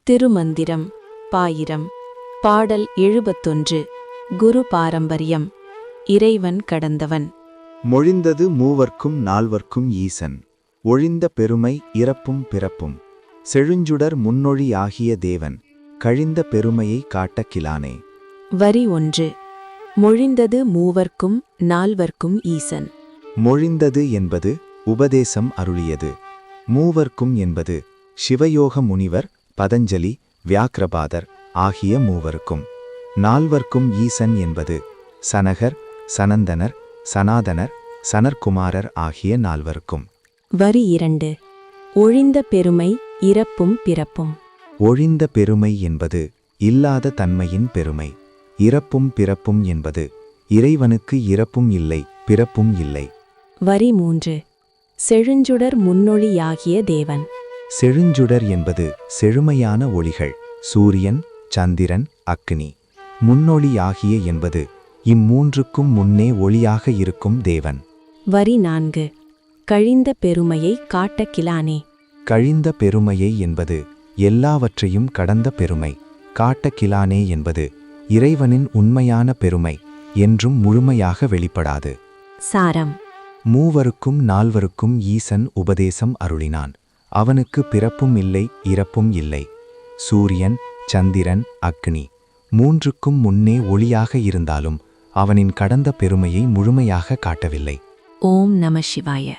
திருமந்திரம் பாயிரம் பாடல் 71 குரு பாரம்பரியம். இறைவன் கடந்தவன். மொழிந்தது மூவர்க்கும் நால்வர்க்கும் ஈசன். ஒழிந்த பெருமை இறப்பும் பிறப்பும். செழுஞ்சுடர் முன்னொழி ஆகிய தேவன். கழிந்த பெருமையை காட்ட கிலானே. வரி 1. மொழிந்தது மூவர்க்கும் நால்வர்க்கும் ஈசன். மொழிந்தது என்பது உபதேசம் அருளியது. மூவர்க்கும் என்பது சிவயோக முனிவர், பதஞ்சலி, வியாக்கிரபாதர் ஆகிய மூவருக்கும். நால்வர்க்கும் ஈசன் என்பது சனகர், சனந்தனர், சனாதனர், சனற்குமாரர் ஆகிய நால்வருக்கும். வரி 2. ஒழிந்த பெருமை இறப்பும் பிறப்பும். ஒழிந்த பெருமை என்பது இல்லாத தன்மையின் பெருமை. இறப்பும் பிறப்பும் என்பது இறைவனுக்கு இறப்பும் இல்லை, பிறப்பும் இல்லை. வரி 3. செழுஞ்சுடர் முன்னொழியாகிய தேவன். செழுஞ்சுடர் என்பது செழுமையான ஒளிகள், சூரியன், சந்திரன், அக்னி. முன்னொளி ஆகிய என்பது இம்மூன்றுக்கும் முன்னே ஒளியாக இருக்கும் தேவன். வரி 4. கழிந்த பெருமையை காட்ட கிலானே. கழிந்த பெருமையை என்பது எல்லாவற்றையும் கடந்த பெருமை. காட்ட கிலானே என்பது இறைவனின் உண்மையான பெருமை என்றும் முழுமையாக வெளிப்படாது. சாரம். மூவருக்கும் நால்வருக்கும் ஈசன் உபதேசம் அருளினான். அவனுக்கு பிறப்பும் இல்லை, இறப்பும் இல்லை. சூரியன், சந்திரன், அக்னி மூன்றுக்கும் முன்னே ஒளியாக இருந்தாலும் அவனின் கடந்த பெருமையை முழுமையாக காட்டவில்லை. ஓம் நம சிவாய.